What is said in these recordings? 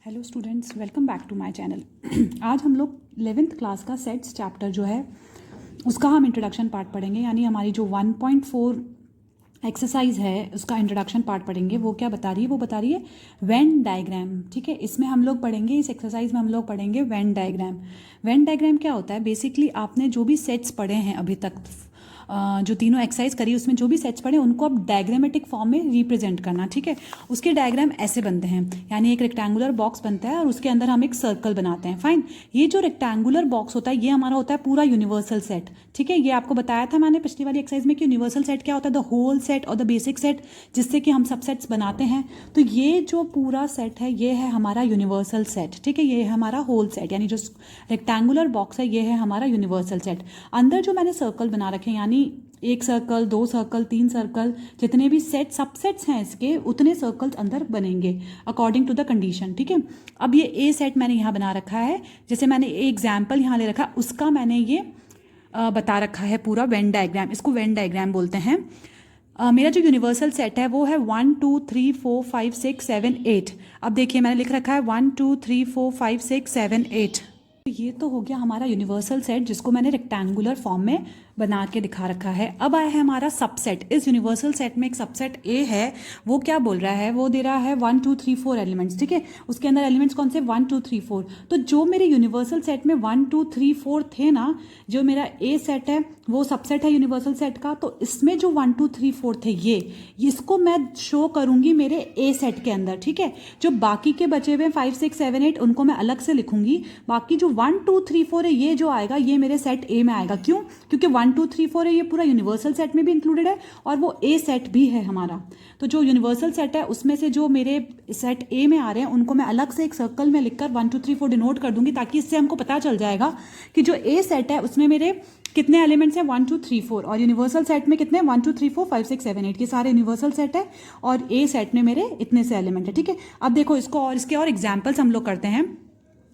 Hello students, welcome back to my channel. आज हम लोग 11th क्लास का सेट्स चैप्टर जो है उसका हम इंट्रोडक्शन पार्ट पढ़ेंगे, यानी हमारी जो 1.4 एक्सरसाइज है उसका इंट्रोडक्शन पार्ट पढ़ेंगे। वो क्या बता रही है? वो बता रही है वेन डायग्राम। ठीक है, इसमें हम लोग पढ़ेंगे, इस एक्सरसाइज में हम लोग पढ़ेंगे वेन डायग्राम। वेन डायग्राम क्या होता है? बेसिकली आपने जो भी सेट्स पढ़े हैं अभी तक, जो तीनों एक्सरसाइज करी उसमें जो भी सेट्स पढ़े उनको अब डायग्रामेटिक फॉर्म में रिप्रेजेंट करना। ठीक है, उसके डायग्राम ऐसे बनते हैं, यानी एक रेक्टेंगुलर बॉक्स बनता है और उसके अंदर हम एक सर्कल बनाते हैं। फाइन, ये जो रेक्टेंगुलर बॉक्स होता है ये हमारा होता है पूरा यूनिवर्सल सेट। ठीक है, ये आपको बताया था मैंने पिछली वाली एक्सरसाइज में कि यूनिवर्सल सेट क्या होता है, द होल सेट और द बेसिक सेट, जिससे कि हम सबसेट्स बनाते हैं। तो ये जो पूरा सेट है ये है हमारा यूनिवर्सल सेट। ठीक है, ये है हमारा होल सेट, यानी जो रेक्टेंगुलर बॉक्स है ये है हमारा यूनिवर्सल सेट। अंदर जो मैंने सर्कल बना रखे हैं, यानी एक सर्कल, दो सर्कल, तीन सर्कल, जितने भी सेट सबसेट्स हैं इसके उतने सर्कल्स अंदर बनेंगे अकॉर्डिंग टू द कंडीशन। ठीक है, अब ये ए सेट मैंने यहाँ बना रखा है, जैसे मैंने एग्जाम्पल यहाँ ले रखा, उसका मैंने ये बता रखा है पूरा वेन डायग्राम। इसको वेन डायग्राम बोलते हैं। मेरा जो यूनिवर्सल सेट है वो है 1 2 3 4 5 6 7 8। अब देखिए मैंने लिख रखा है 1 2 3 4 5 6 7 8। ये तो हो गया हमारा यूनिवर्सल सेट, जिसको मैंने रेक्टेंगुलर फॉर्म में बना के दिखा रखा है। अब आया है हमारा सबसेट। इस यूनिवर्सल सेट में एक सबसेट ए है, वो क्या बोल रहा है? वो दे रहा है 1 2 3 4 एलिमेंट्स। ठीक है, उसके अंदर एलिमेंट्स कौन से? 1 2 3 4। तो जो मेरे यूनिवर्सल सेट में 1 2 3 4 थे ना, जो मेरा ए सेट है वो सबसेट है यूनिवर्सल सेट का, तो इसमें जो 1 2 3 4 थे ये इसको मैं शो करूंगी मेरे ए सेट के अंदर। ठीक है, जो बाकी के बचे हुए 5 6 7 8 उनको मैं अलग से लिखूंगी। बाकी जो 1 2 3 4 है ये जो आएगा ये मेरे सेट ए में आएगा। क्यों? क्योंकि 1 2 3 4 है ये पूरा यूनिवर्सल सेट में भी इंक्लूडेड है और वो ए सेट भी है हमारा। तो जो यूनिवर्सल सेट है उसमें से जो मेरे सेट ए में आ रहे हैं उनको मैं अलग से एक सर्कल में लिखकर 1 2 3 4 डिनोट कर दूंगी, ताकि इससे हमको पता चल जाएगा कि जो ए सेट है उसमें मेरे कितने एलिमेंट्स हैं, 1 2 3 4, और यूनिवर्सल सेट में कितने, 1 2 3 4 5 6 7 8, ये सारे यूनिवर्सल सेट है और ए सेट में मेरे इतने से एलिमेंट है। ठीक है, अब देखो इसको और इसके और एग्जाम्पल्स हम लोग करते हैं।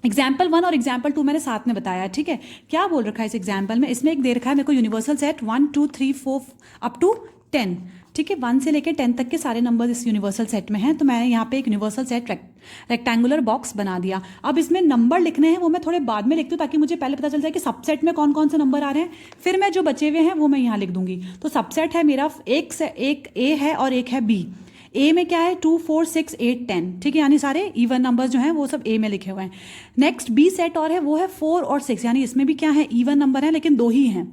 एग्जाम्पल 1 और एग्जाम्पल 2 मैंने साथ में बताया। ठीक है, क्या बोल रखा है इस एग्जाम्पल में? इसमें एक दे रखा है मेरे को यूनिवर्सल सेट 1 2 3 4 अप टू 10। ठीक है, 1 से लेकर 10 तक के सारे नंबर इस यूनिवर्सल सेट में हैं। तो मैंने यहाँ पे एक यूनिवर्सल सेट रेक्टेंगुलर बॉक्स बना दिया। अब इसमें नंबर लिखने हैं वो मैं थोड़े बाद में लिखती हूँ, ताकि मुझे पहले पता चल जाए कि सबसेट में कौन कौन से नंबर आ रहे हैं, फिर मैं जो बचे हुए हैं वो मैं यहाँ लिख दूंगी। तो सबसेट है मेरा एक से एक ए है और एक है बी। ए में क्या है? 2 4 6 8 10। ठीक है, यानी सारे इवन नंबर्स जो हैं वो सब ए में लिखे हुए हैं। नेक्स्ट बी सेट और है, वो है 4 और 6, यानी इसमें भी क्या है? इवन नंबर है लेकिन दो ही हैं।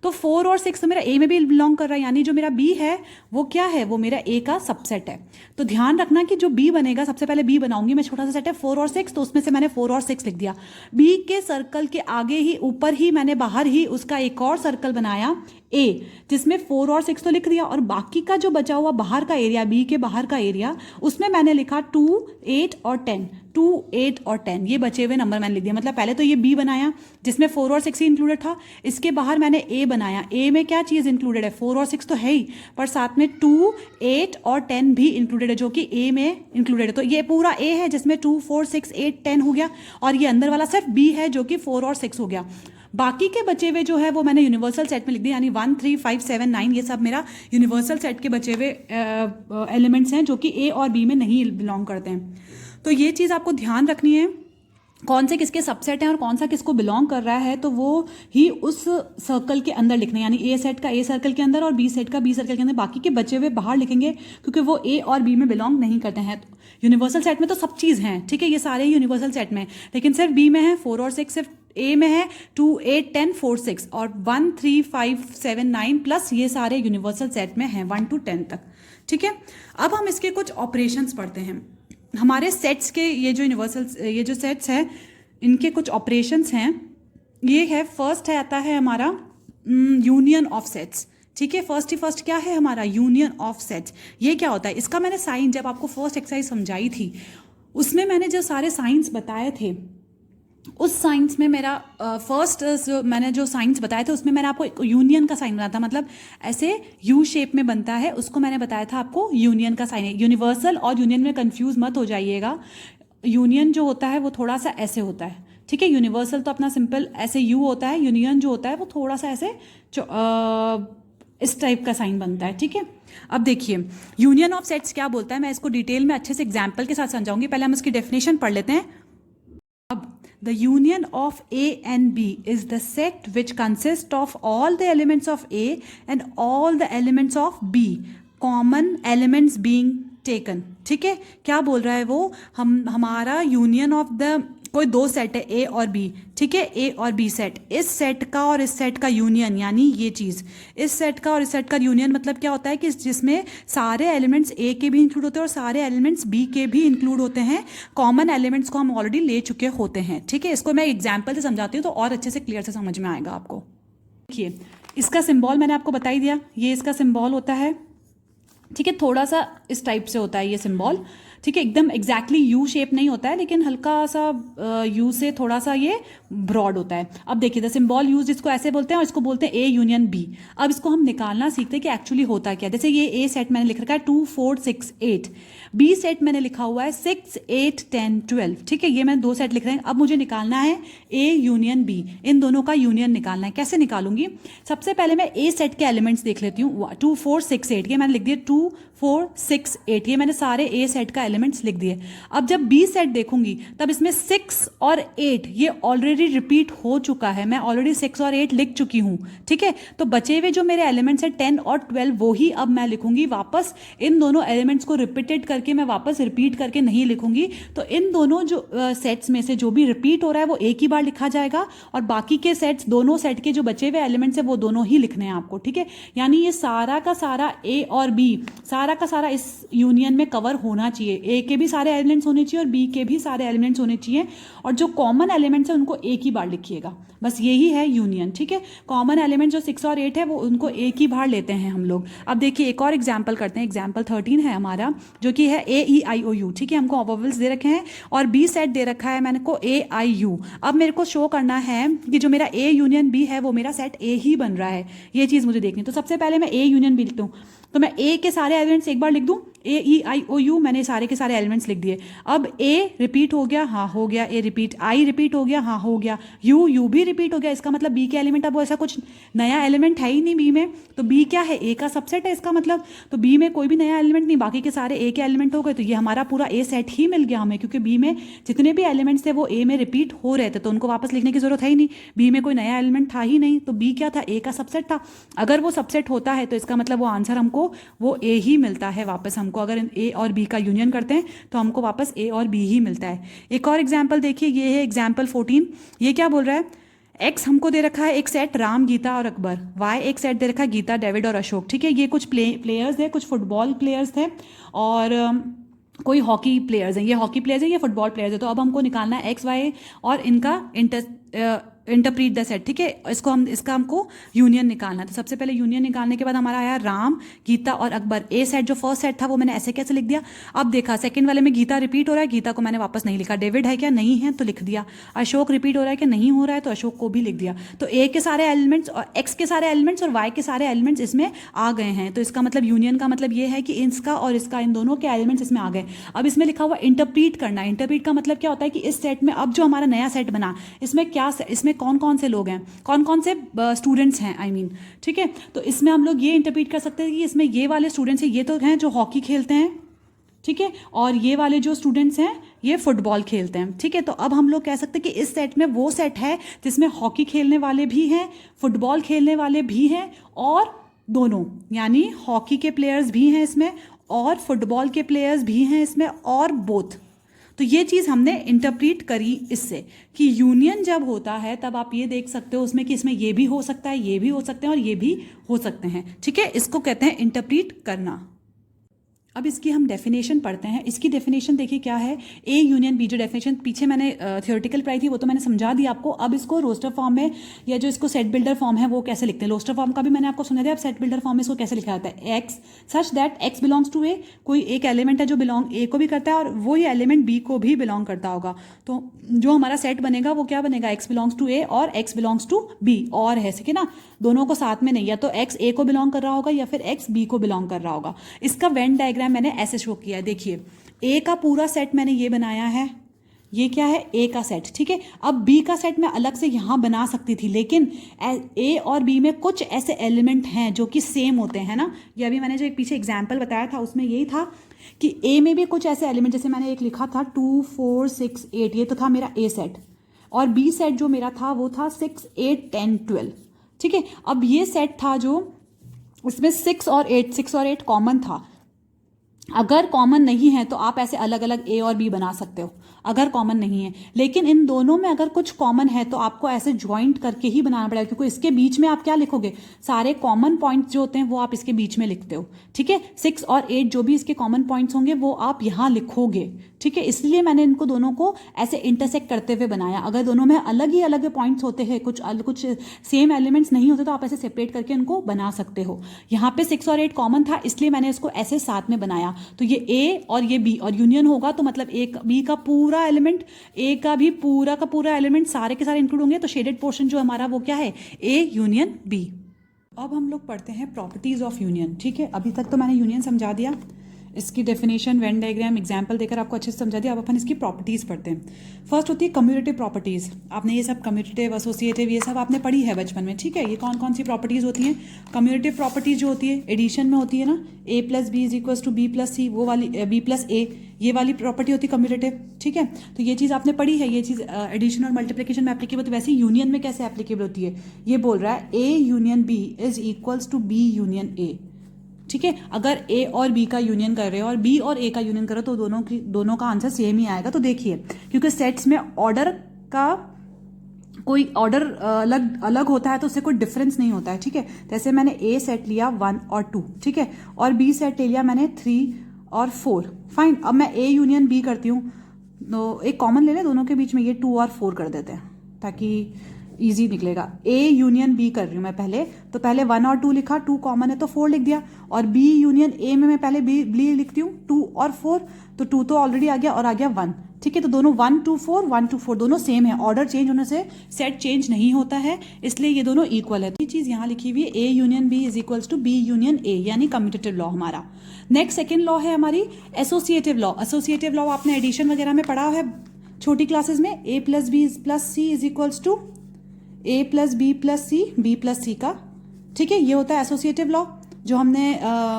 तो 4 और 6 तो मेरा ए में भी बिलोंग कर रहा है, यानी जो मेरा बी है वो क्या है? वो मेरा ए का सबसेट है। तो ध्यान रखना कि जो बी बनेगा, सबसे पहले बी बनाऊंगी मैं, छोटा सा सेट है 4 और 6, तो उसमें से मैंने 4 और 6 लिख दिया। बी के सर्कल के आगे ही, ऊपर ही, मैंने बाहर ही उसका एक और सर्कल बनाया ए, जिसमें 4 और 6 तो लिख दिया, और बाकी का जो बचा हुआ बाहर का एरिया, बी के बाहर का एरिया, उसमें मैंने लिखा 2 8 और 10। 2 8 और 10 ये बचे हुए नंबर मैंने लिख दिया। मतलब पहले तो ये बी बनाया जिसमें 4 और 6 ही इंक्लूडेड था, इसके बाहर मैंने ए बनाया। ए में क्या चीज़ इंक्लूडेड है? 4 और 6 तो है ही, पर साथ में 2 8 और 10 भी इंक्लूडेड है, जो कि ए में इंक्लूडेड है। तो ये पूरा ए है जिसमें 2 4 6 8 10 हो गया, और ये अंदर वाला सिर्फ बी है जो कि 4 और 6 हो गया। बाकी के बचे हुए जो है वो मैंने यूनिवर्सल सेट में लिख दिया, यानी 1 3 5 7 9 ये सब मेरा यूनिवर्सल सेट के बचे हुए एलिमेंट्स हैं जो कि ए और बी में नहीं बिलोंग करते हैं। तो ये चीज़ आपको ध्यान रखनी है, कौन से किसके सबसेट हैं और कौन सा किसको बिलोंग कर रहा है, तो वो ही उस सर्कल के अंदर लिखना है, यानी ए सेट का ए सर्कल के अंदर और बी सेट का बी सर्कल के अंदर। बाकी के बचे हुए बाहर लिखेंगे क्योंकि वो ए और बी में बिलोंग नहीं करते हैं। तो यूनिवर्सल सेट में तो सब चीज़ हैं, ठीक है, ये सारे ही यूनिवर्सल सेट में, लेकिन सिर्फ बी में है 4 और 6, सिर्फ ए में है 2 8 10 4 6, और 1 3 5 7 9 प्लस ये सारे यूनिवर्सल सेट में हैं 1 to 10 तक। ठीक है, अब हम इसके कुछ ऑपरेशंस पढ़ते हैं। हमारे सेट्स के ये जो सेट्स हैं इनके कुछ ऑपरेशंस हैं। ये है, फर्स्ट है आता है हमारा यूनियन ऑफ सेट्स। ठीक है, फर्स्ट क्या है हमारा? Union of sets. ये क्या होता है? इसका मैंने साइन जब आपको फर्स्ट एक्सरसाइज समझाई थी उसमें मैंने जो सारे साइंस बताए थे, उस साइंस में मेरा मैंने जो साइंस बताए थे उसमें मैंने आपको एक यूनियन का साइन बनाया था, मतलब ऐसे यू शेप में बनता है, उसको मैंने बताया था आपको यूनियन का साइन है। यूनिवर्सल और यूनियन में कंफ्यूज मत हो जाइएगा। यूनियन जो होता है वो थोड़ा सा ऐसे होता है। ठीक है, यूनिवर्सल तो अपना सिंपल ऐसे यू होता है, यूनियन जो होता है वो थोड़ा सा ऐसे इस टाइप का साइन बनता है, ठीक है। अब देखिए यूनियन ऑफ सेट्स क्या बोलता है, मैं इसको डिटेल में अच्छे से एग्जाम्पल के साथ समझाऊंगी, पहले हम इसकी डेफिनेशन पढ़ लेते हैं। अब the union of A and B is the set which consist of all the elements of A and all the elements of B, common elements being taken, ठीक है। क्या बोल रहा है वो, हमारा यूनियन ऑफ द कोई दो सेट है ए और बी, ठीक है, ए और बी सेट, इस सेट का और इस सेट का यूनियन, यानी ये चीज़, इस सेट का और इस सेट का यूनियन मतलब क्या होता है कि जिसमें सारे एलिमेंट्स ए के भी इंक्लूड होते हैं और सारे एलिमेंट्स बी के भी इंक्लूड होते हैं, कॉमन एलिमेंट्स को हम ऑलरेडी ले चुके होते हैं, ठीक है। इसको मैं एग्जाम्पल से समझाती हूँ तो और अच्छे से क्लियर से समझ में आएगा आपको। देखिए इसका सिंबल मैंने आपको बता ही दिया, ये इसका सिंबल होता है, ठीक है, थोड़ा सा इस टाइप से होता है ये सिंबल, ठीक है, एकदम एग्जैक्टली यू शेप नहीं होता है, लेकिन हल्का सा यू से थोड़ा सा ये ब्रॉड होता है। अब देखिए द सिंबल यूज इसको ऐसे बोलते हैं और इसको बोलते हैं ए यूनियन बी। अब इसको हम निकालना सीखते हैं कि एक्चुअली होता क्या। जैसे ये ए सेट मैंने लिख रखा है 2 4 6 8, बी सेट मैंने लिखा हुआ है 6 8 10 12, ठीक है, ये मैंने 2 सेट लिख रहे हैं। अब मुझे निकालना है ए यूनियन बी, इन दोनों का यूनियन निकालना है। कैसे निकालूंगी, सबसे पहले मैं ए सेट के एलिमेंट्स देख लेती हूँ, 2 4 6 8, ये मैंने लिख दिया 2 4 6 8, ये मैंने सारे ए सेट का एलिमेंट्स लिख दिए। अब जब बी सेट देखूंगी तब इसमें 6 और 8 ये ऑलरेडी रिपीट हो चुका है, मैं ऑलरेडी 6 और 8 लिख चुकी हूँ, ठीक है। तो बचे हुए जो मेरे एलिमेंट्स हैं 10 और 12 वो ही अब मैं लिखूंगी वापस। इन दोनों एलिमेंट्स को रिपीटेड करके मैं वापस रिपीट करके नहीं लिखूंगी। तो इन दोनों जो सेट्स में से जो भी रिपीट हो रहा है वो एक ही बार लिखा जाएगा और बाकी के सेट्स, दोनों सेट के जो बचे हुए एलिमेंट्स हैं वो दोनों ही लिखने हैं आपको, ठीक है। यानी ये सारा का सारा ए और बी, सारा का सारा इस यूनियन में कवर होना चाहिए। ए के भी सारे एलिमेंट्स होने चाहिए और बी के भी सारे एलिमेंट्स होने चाहिए, और जो कॉमन एलिमेंट्स हैं उनको एक ही बार लिखिएगा, बस यही है यूनियन, ठीक है। कॉमन एलिमेंट जो 6 और 8 है वो उनको एक ही बार लेते हैं हम लोग। अब देखिए एक और एग्जाम्पल करते हैं, एग्जाम्पल 13 है हमारा, जो कि है ए ई आई ओ यू, ठीक है। हमको वोवेल्स दे रखे हैं और बी सेट दे रखा है मैंने को ए आई यू। अब मेरे को शो करना है कि जो मेरा ए यूनियन बी है वो मेरा सेट ए ही बन रहा है, ये चीज़ मुझे देखनी। तो सबसे पहले मैं ए यूनियन बी लिखता हूँ, तो मैं ए के सारे एलिमेंट्स एक बार लिख दूं, ए ई आई ओ यू, मैंने सारे के सारे एलिमेंट्स लिख दिए। अब ए रिपीट हो गया, हाँ हो गया, ए रिपीट, आई रिपीट हो गया, हाँ हो गया, यू भी रिपीट हो गया। इसका मतलब बी के एलिमेंट, अब वो ऐसा कुछ नया एलिमेंट है ही नहीं बी में, तो बी क्या है, ए का सबसेट है इसका मतलब, तो बी में कोई भी नया एलिमेंट नहीं, बाकी के सारे ए के एलिमेंट हो गए। तो ये हमारा पूरा ए सेट ही मिल गया हमें, क्योंकि बी में जितने भी एलिमेंट्स थे वो ए में रिपीट हो रहे थे, तो उनको वापस लिखने की जरूरत है ही नहीं, बी में कोई नया एलिमेंट था ही नहीं, तो बी क्या था, ए का सबसेट था। अगर वो सबसेट होता है तो इसका मतलब वो आंसर हमको वो ए ही मिलता है वापस हमको। अगर ए और बी का यूनियन करते हैं तो हमको वापस ए और बी ही मिलता है। एक और एग्जाम्पल देखिए, ये है एग्जाम्पल 14, ये क्या बोल रहा है, एक्स हमको दे रखा है एक सेट राम, गीता और अकबर, वाई एक सेट दे रखा है गीता, डेविड और अशोक, ठीक है। ये कुछ प्लेयर्स है, कुछ फुटबॉल प्लेयर्स थे और कोई हॉकी प्लेयर्स हैं, ये हॉकी प्लेयर्स हैं, ये फुटबॉल प्लेयर्स हैं। तो अब हमको निकालना है एक्स वाई और इनका इंटरप्रीट द सेट, ठीक है। इसका हमको यूनियन निकालना है। तो सबसे पहले यूनियन निकालने के बाद हमारा आया राम, गीता और अकबर। ए सेट जो फर्स्ट सेट था वो मैंने ऐसे कैसे लिख दिया। अब देखा सेकंड वाले में गीता रिपीट हो रहा है, गीता को मैंने वापस नहीं लिखा। डेविड है क्या, नहीं है, तो लिख दिया। अशोक रिपीट हो रहा है क्या, नहीं हो रहा है, तो अशोक को भी लिख दिया। तो ए के सारे एलिमेंट्स और एक्स के सारे एलिमेंट्स और वाई के सारे एलिमेंट्स इसमें आ गए हैं। तो इसका मतलब यूनियन का मतलब ये है कि इसका और इसका, इन दोनों के एलिमेंट्स इसमें आ गए। अब इसमें लिखा हुआ इंटरप्रीट करना। इंटरप्रीट का मतलब क्या होता है कि इस सेट में अब जो हमारा नया सेट बना, इसमें क्या, इसमें कौन कौन से लोग हैं, कौन कौन से स्टूडेंट्स हैं, आई मीन, ठीक है। तो इसमें हम लोग ये इंटरप्रीट कर सकते हैं कि इसमें ये वाले स्टूडेंट्स हैं, ये तो हैं जो हॉकी खेलते हैं, ठीक है, और ये वाले जो स्टूडेंट्स हैं ये फुटबॉल खेलते हैं, ठीक है। तो अब हम लोग कह सकते हैं कि इस सेट में वो सेट है जिसमें हॉकी खेलने वाले भी हैं, फुटबॉल खेलने वाले भी हैं, और दोनों यानी हॉकी के प्लेयर्स भी हैं इसमें और फुटबॉल के प्लेयर्स भी हैं इसमें, और बोथ। तो ये चीज़ हमने इंटरप्रीट करी इससे कि यूनियन जब होता है तब आप ये देख सकते हो उसमें कि इसमें ये भी हो सकता है, ये भी हो सकते हैं और ये भी हो सकते हैं, ठीक है। इसको कहते हैं इंटरप्रीट करना। अब इसकी हम डेफिनेशन पढ़ते हैं। इसकी डेफिनेशन देखिए क्या है, ए यूनियन बी। जो डेफिनेशन पीछे मैंने थियोरेटिकल पढ़ाई थी वो तो मैंने समझा दिया आपको। अब इसको रोस्टर फॉर्म में या जो इसको सेट बिल्डर फॉर्म है वो कैसे लिखते हैं, रोस्टर फॉर्म का भी मैंने आपको सुना दिया। अब सेट बिल्डर फॉर्म में इसको कैसे लिखा जाता है, X such that X belongs to A, कोई एक एलिमेंट है जो बिलोंग ए को भी करता है और वो ही एलिमेंट बी को भी बिलोंग करता होगा। तो जो हमारा सेट बनेगा वो क्या बनेगा, एक्स बिलोंग्स टू ए और एक्स बिलोंग्स टू बी, और है ठीक है ना, दोनों को साथ में नहीं, या तो एक्स ए को बिलोंग कर रहा होगा या फिर एक्स बी को बिलोंग कर रहा होगा। इसका वेन डायग्राम मैंने ऐसे शो किया है, देखिए ए का पूरा सेट मैंने ये बनाया है, ये क्या है, ए का सेट, ठीक है। अब बी का सेट मैं अलग से यहाँ बना सकती थी, लेकिन ए और बी में कुछ ऐसे एलिमेंट हैं जो कि सेम होते हैं ना। ये अभी मैंने जो एक पीछे एग्जाम्पल बताया था उसमें यही था कि ए में भी कुछ ऐसे एलिमेंट, जैसे मैंने एक लिखा था 2 4 6 8, ये तो था मेरा ए सेट, और बी सेट जो मेरा था वो था 6 8 10 12, ठीक है। अब ये सेट था जो उसमें 6 और 8 कॉमन था। अगर कॉमन नहीं है तो आप ऐसे अलग अलग ए और बी बना सकते हो, अगर कॉमन नहीं है। लेकिन इन दोनों में अगर कुछ कॉमन है तो आपको ऐसे ज्वाइंट करके ही बनाना पड़ेगा, क्योंकि इसके बीच में आप क्या लिखोगे, सारे कॉमन पॉइंट्स जो होते हैं वो आप इसके बीच में लिखते हो, ठीक है। 6 और 8 जो भी इसके कॉमन पॉइंट्स होंगे वो आप यहाँ लिखोगे, ठीक है। इसलिए मैंने इनको दोनों को ऐसे इंटरसेक्ट करते हुए बनाया। अगर दोनों में अलग ही अलग पॉइंट्स होते हैं, कुछ सेम एलिमेंट्स नहीं होते, तो आप ऐसे सेपरेट करके इनको बना सकते हो। यहाँ पे 6 और 8 कॉमन था, इसलिए मैंने इसको ऐसे साथ में बनाया। तो ये ए और ये बी और यूनियन होगा, तो मतलब ए बी का पूरा एलिमेंट, ए का भी पूरा का पूरा एलिमेंट सारे के सारे इंक्लूड होंगे। तो शेडेड पोर्शन जो हमारा वो क्या है, ए यूनियन बी। अब हम लोग पढ़ते हैं प्रॉपर्टीज ऑफ यूनियन, ठीक है। अभी तक तो मैंने यूनियन समझा दिया, इसकी डेफिनेशन, वेन डायग्राम, एग्जाम्पल देकर आपको अच्छे से समझा दिया। अब अपन इसकी प्रॉपर्टीज़ पढ़ते हैं। फर्स्ट होती है कम्यूटेटिव प्रॉपर्टीज़। आपने ये सब कम्यूटेटिव, एसोसिएटिव, ये सब आपने पढ़ी है बचपन में, ठीक है। ये कौन कौन सी प्रॉपर्टीज़ होती हैं। कम्यूटेटिव प्रॉपर्टीज़ जो होती है एडिशन में होती है ना, A plus B is equals to B plus C, वो वाली बी प्लस ए, ये वाली प्रॉपर्टी होती है कम्यूटेटिव, ठीक है। तो ये चीज़ आपने पढ़ी है, ये चीज़ एडिशन और मल्टीप्लिकेशन में एप्लीकेबल होती है। वैसे यूनियन में कैसे एप्लीकेबल होती है, ये बोल रहा है A union B is equals to B union A, ठीक है। अगर ए और बी का यूनियन कर रहे हो और बी और ए का यूनियन करो तो दोनों का आंसर सेम ही आएगा। तो देखिए, क्योंकि सेट्स में ऑर्डर का कोई ऑर्डर अलग होता है तो उससे कोई डिफरेंस नहीं होता है, ठीक है। जैसे मैंने ए सेट लिया 1 और 2, ठीक है, और बी सेट ले लिया मैंने 3 और 4, फाइन। अब मैं ए यूनियन बी करती हूँ, तो एक कॉमन ले लें दोनों के बीच में, ये 2 और 4 कर देते हैं ताकि इजी निकलेगा। ए यूनियन बी कर रही हूँ मैं पहले, तो पहले 1 और 2 लिखा, 2 कॉमन है तो 4 लिख दिया। और बी यूनियन ए में मैं पहले बी लिखती हूँ 2 और 4, तो 2 तो ऑलरेडी आ गया और आ गया 1, ठीक है। तो दोनों 1 2 4 1 2 4 दोनों सेम है। ऑर्डर चेंज होने से सेट चेंज नहीं होता है, इसलिए ये दोनों इक्वल है। तो ये चीज़ यहाँ लिखी हुई है, A union B is equals to B union A, यानी कम्यूटेटिव लॉ हमारा। नेक्स्ट सेकेंड लॉ है हमारी एसोसिएटिव लॉ। एसोसिएटिव लॉ आपने एडिशन वगैरह में पढ़ा है छोटी क्लासेस में, A plus B plus C is equals to A plus B plus C का, ठीक है। ये होता है एसोसिएटिव लॉ जो हमने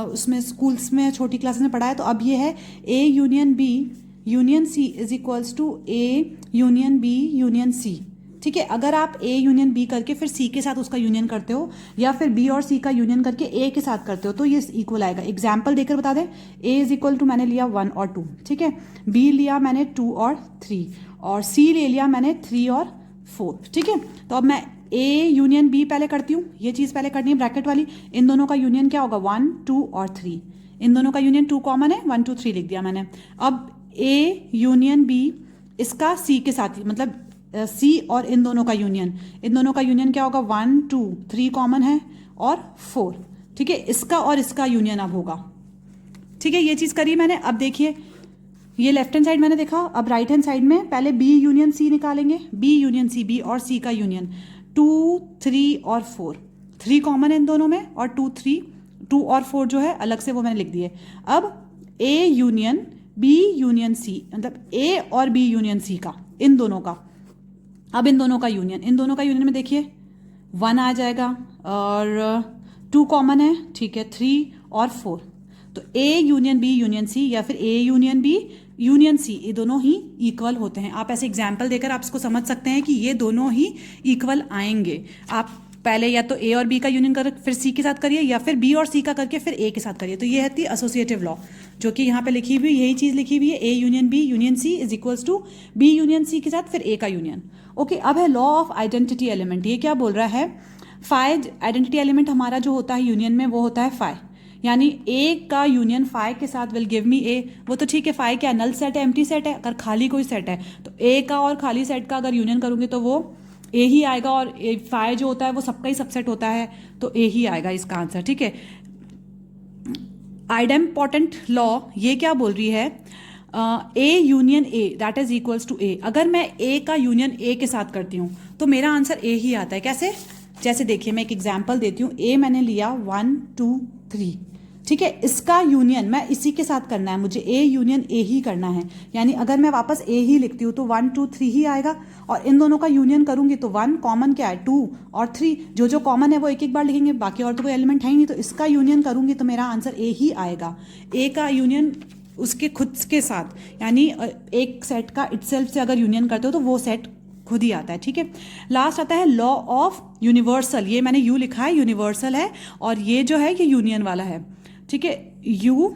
उसमें स्कूल्स में छोटी क्लासेस में पढ़ा है। तो अब ये है A union B union C is equals to A union B union C, ठीक है। अगर आप ए यूनियन बी करके फिर सी के साथ उसका यूनियन करते हो, या फिर बी और सी का यूनियन करके ए के साथ करते हो, तो ये इक्वल आएगा। एग्जाम्पल देकर बता दें, ए इज इक्वल टू मैंने लिया 1 और 2, ठीक है, बी लिया मैंने 2 और 3, और सी ले लिया मैंने 3 और 4, ठीक है। तो अब मैं ए यूनियन बी पहले करती हूँ, ये चीज़ पहले करनी है ब्रैकेट वाली। इन दोनों का यूनियन क्या होगा, 1 2 और 3, इन दोनों का यूनियन 2 कॉमन है, 1 2 3 लिख दिया मैंने। अब ए यूनियन बी इसका सी के साथ, मतलब सी और इन दोनों का यूनियन क्या होगा, 1 2 3 कॉमन है और 4, ठीक है। इसका और इसका यूनियन अब होगा, ठीक है। ये चीज़ करी मैंने। अब देखिए, ये लेफ्ट हैंड साइड मैंने देखा, अब राइट हैंड साइड में पहले बी यूनियन सी निकालेंगे, बी यूनियन सी, बी और सी का यूनियन 2 3 और 4, 3 कॉमन है इन दोनों में, और 2 और 4 जो है अलग से वो मैंने लिख दिए। अब A union B union C, मतलब ए और बी यूनियन सी का, इन दोनों का, अब इन दोनों का यूनियन में देखिए 1 आ जाएगा और 2 कॉमन है, ठीक है, 3 और 4। तो A union B union C या फिर A union B union C, ये दोनों ही इक्वल होते हैं। आप ऐसे एग्जाम्पल देकर आप इसको समझ सकते हैं कि ये दोनों ही इक्वल आएंगे। आप पहले या तो ए और बी का यूनियन कर फिर सी के साथ करिए, या फिर बी और सी का करके फिर ए के साथ करिए। तो ये है एसोसिएटिव लॉ, जो कि यहाँ पे लिखी हुई, यही चीज़ लिखी हुई है, A union B union C is equals to B union C के साथ फिर ए का यूनियन। ओके, अब है लॉ ऑफ आइडेंटिटी एलिमेंट। ये क्या बोल रहा है, फाई आइडेंटिटी एलिमेंट हमारा जो होता है यूनियन में वो होता है फाई, यानी ए का यूनियन फाई के साथ विल गिव मी ए। वो तो ठीक है, फाई क्या नल सेट है, एम्प्टी सेट है। अगर खाली कोई सेट है तो ए का और खाली सेट का अगर यूनियन करूंगी तो वो ए ही आएगा, और फाई जो होता है वो सबका ही सबसेट होता है, तो ए ही आएगा इसका आंसर, ठीक है। आइडेम्पोर्टेंट लॉ ये क्या बोल रही है, A union A that is equals to A. अगर मैं ए का यूनियन ए के साथ करती हूँ तो मेरा आंसर ए ही आता है। कैसे, जैसे देखिए मैं एक एग्जाम्पल देती हूँ। ए मैंने लिया 1 2 3, ठीक है, इसका यूनियन मैं इसी के साथ करना है, मुझे ए यूनियन ए ही करना है। यानी अगर मैं वापस ए ही लिखती हूँ तो 1 2 3 ही आएगा, और इन दोनों का यूनियन करूंगी तो 1 कॉमन क्या है 2 और 3, जो जो कॉमन है वो एक एक बार लिखेंगे, बाकी और तो कोई एलिमेंट है ही नहीं, तो इसका यूनियन करूंगी तो मेरा आंसर ए ही आएगा। ए का यूनियन उसके खुद के साथ, यानी एक सेट का इटसेल्फ से अगर यूनियन करते हो तो वो सेट खुद ही आता है। ठीक है, लास्ट आता है लॉ ऑफ यूनिवर्सल, ये मैंने यू लिखा है, यूनिवर्सल है, और ये जो है ये यूनियन वाला है। ठीक है, यू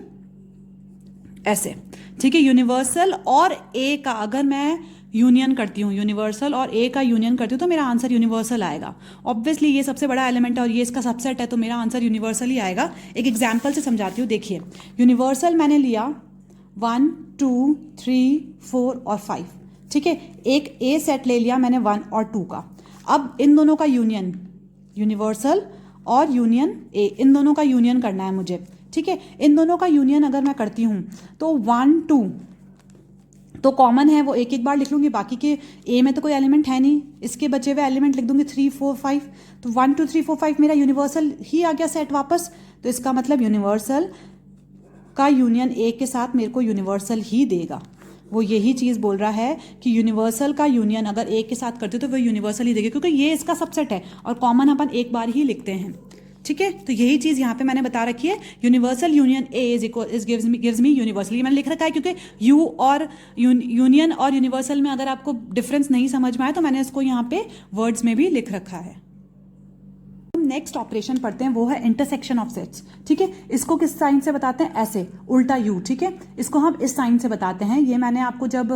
ऐसे, ठीक है, यूनिवर्सल और ए का अगर मैं यूनियन करती हूँ, यूनिवर्सल और ए का यूनियन करती हूँ तो मेरा आंसर यूनिवर्सल आएगा। ऑब्वियसली ये सबसे बड़ा एलिमेंट है और ये इसका सबसेट है, तो मेरा आंसर यूनिवर्सल ही आएगा। एक एग्जाम्पल से समझाती हूँ, देखिए यूनिवर्सल मैंने लिया 1 2 3 4 और 5, ठीक है, एक ए सेट ले लिया मैंने 1 और 2 का। अब इन दोनों का यूनियन, यूनिवर्सल और यूनियन ए, इन दोनों का यूनियन करना है मुझे। ठीक है, इन दोनों का यूनियन अगर मैं करती हूँ तो 1 2 तो कॉमन है वो एक एक बार लिख लूंगी, बाकी के ए में तो कोई एलिमेंट है नहीं, इसके बचे हुए एलिमेंट लिख दूंगी 3 4 5, तो 1 2 3 4 5 मेरा यूनिवर्सल ही आ गया सेट वापस। तो इसका मतलब यूनिवर्सल का यूनियन ए के साथ मेरे को यूनिवर्सल ही देगा। वो यही चीज़ बोल रहा है कि यूनिवर्सल का यूनियन अगर ए के साथ करते हो तो वो यूनिवर्सल ही देगा, क्योंकि ये इसका सबसेट है और कॉमन अपन एक बार ही लिखते हैं। ठीक है, तो यही चीज़ यहाँ पे मैंने बता रखी है, universal union A is equal is gives me universal. ये मैंने लिख रखा है क्योंकि यू और यूनियन और यूनिवर्सल में अगर आपको डिफरेंस नहीं समझ में आए तो मैंने इसको यहाँ पे वर्ड्स में भी लिख रखा है। नेक्स्ट ऑपरेशन पढ़ते हैं, वो है इंटरसेक्शन ऑफ सेट्स। ठीक है, इसको किस साइन से बताते हैं, ऐसे उल्टा यू। ठीक है, इसको हम इस साइन से बताते हैं। ये मैंने आपको जब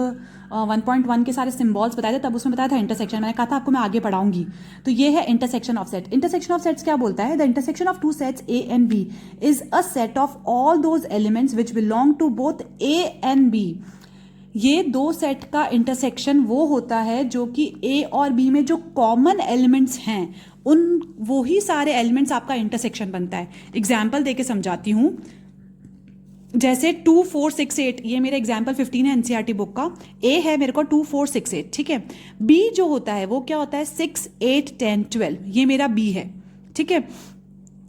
1.1 के सारे सिंबल्स बताए थे तब उसमें बताया था इंटरसेक्शन, मैंने कहा था आपको मैं आगे पढ़ाऊंगी। तो ये है intersection of set. Intersection of sets क्या बोलता है, the intersection of two sets A and B is a set of all those elements which belong to both A and B. ये दो सेट का इंटरसेक्शन वो होता है जो कि ए और बी में जो कॉमन एलिमेंट्स हैं उन वो ही सारे एलिमेंट्स आपका इंटरसेक्शन बनता है। एग्जाम्पल देके समझाती हूँ, जैसे 2 4 6 8, ये मेरा एग्जाम्पल 15 है एनसीईआरटी बुक का। ए है मेरे को 2 4 6 8, ठीक है। बी जो होता है वो क्या होता है 6 8 10 12, ये मेरा बी है। ठीक है,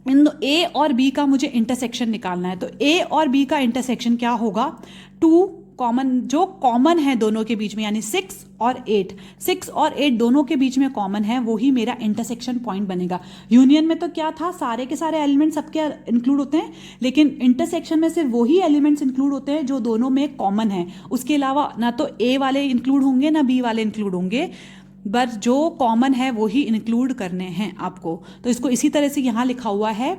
इन ए और बी का मुझे इंटरसेक्शन निकालना है, तो ए और बी का इंटरसेक्शन क्या होगा, 2 कॉमन, जो कॉमन है दोनों के बीच में, यानी 6 और 8, 6 और 8 दोनों के बीच में कॉमन है, वो ही मेरा इंटरसेक्शन पॉइंट बनेगा। यूनियन में तो क्या था, सारे के सारे एलिमेंट्स सबके इंक्लूड होते हैं, लेकिन इंटरसेक्शन में सिर्फ वही एलिमेंट्स इंक्लूड होते हैं जो दोनों में कॉमन है। उसके अलावा ना तो ए वाले इंक्लूड होंगे ना बी वाले इंक्लूड होंगे, बस जो कॉमन है वो ही इंक्लूड करने हैं आपको। तो इसको इसी तरह से यहाँ लिखा हुआ है,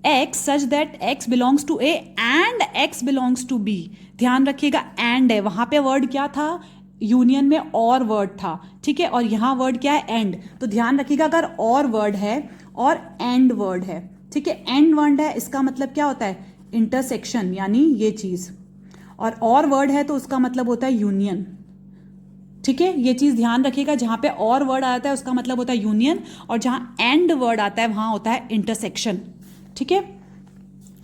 x such that x belongs to A and x belongs to B। ध्यान रखिएगा एंड है, वहां पे वर्ड क्या था, यूनियन में और वर्ड था। ठीक है, और यहां वर्ड क्या है, एंड। तो ध्यान रखिएगा अगर और वर्ड है और एंड वर्ड है, ठीक है, एंड वर्ड है, इसका मतलब क्या होता है, इंटरसेक्शन, यानी ये चीज। और वर्ड है तो उसका मतलब होता है यूनियन। ठीक है, ये चीज ध्यान रखिएगा, जहां पे और वर्ड आता है उसका मतलब होता है यूनियन, और जहां एंड वर्ड आता है वहां होता है इंटरसेक्शन। ठीक है,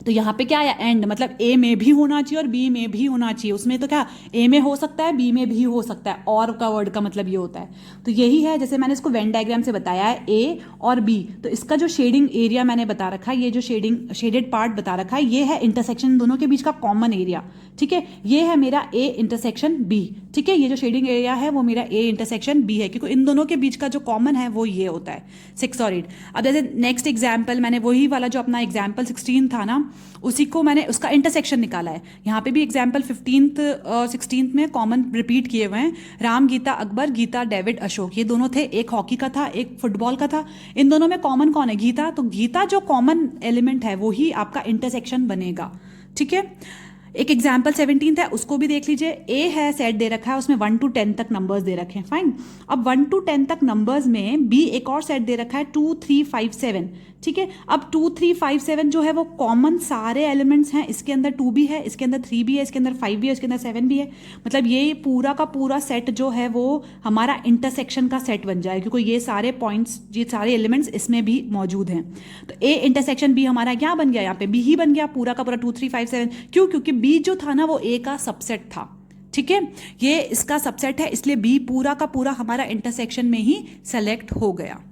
तो यहाँ पे क्या आया, एंड, मतलब ए में भी होना चाहिए और बी में भी होना चाहिए। उसमें तो क्या ए में हो सकता है, बी में भी हो सकता है, और का वर्ड का मतलब ये होता है। तो यही है, जैसे मैंने इसको वेन डायग्राम से बताया है, ए और बी, तो इसका जो शेडिंग एरिया मैंने बता रखा है, ये जो शेडेड पार्ट बता रखा है, ये है इंटरसेक्शन दोनों के बीच का कॉमन एरिया। ठीक है, ये है मेरा ए इंटरसेक्शन बी। ठीक है, ये जो शेडिंग एरिया है वो मेरा ए इंटरसेक्शन बी है, क्योंकि इन दोनों के बीच का जो कॉमन है वो ये होता है 6 और 8। अब जैसे नेक्स्ट एग्जाम्पल, मैंने वही वाला जो अपना एग्जाम्पल 16 था ना, उसी को मैंने उसका इंटरसेक्शन निकाला है। यहाँ पे भी एग्जाम्पल 15th और 16th में कॉमन रिपीट किए हुए हैं। राम, गीता, अकबर, गीता, डेविड, अशोक, ये दोनों थे, एक हॉकी का था एक फुटबॉल का था। इन दोनों में कॉमन कौन है, गीता। तो गीता जो कॉमन एलिमेंट है वो ही आपका इंटरसेक्शन बनेगा। ठीक है, एक एग्जाम्पल 17th है, उसको भी देख लीजिए। ए है, सेट दे रखा है, उसमें 1 to 10 तक नंबर्स दे रखे हैं, फाइन। अब 1 to 10 तक नंबर्स में बी एक और सेट दे रखा है 2 3 5 7। ठीक है, अब 2 3 5 7 जो है वो कॉमन सारे एलिमेंट्स हैं, इसके अंदर 2 भी है, इसके अंदर 3 भी है, इसके अंदर 5 भी है, इसके अंदर 7 भी है। मतलब ये पूरा का पूरा सेट जो है वो हमारा इंटरसेक्शन का सेट बन जाए, क्योंकि ये सारे पॉइंट्स, ये सारे एलिमेंट्स इसमें भी मौजूद हैं। तो ए इंटरसेक्शन बी हमारा क्या बन गया, यहाँ पे बी ही बन गया पूरा का पूरा 2 3 5 7। क्यों, क्योंकि बी जो था ना वो ए का सबसेट था। ठीक है, ये इसका सबसेट है, इसलिए बी पूरा का पूरा हमारा इंटरसेक्शन में ही सेलेक्ट हो गया।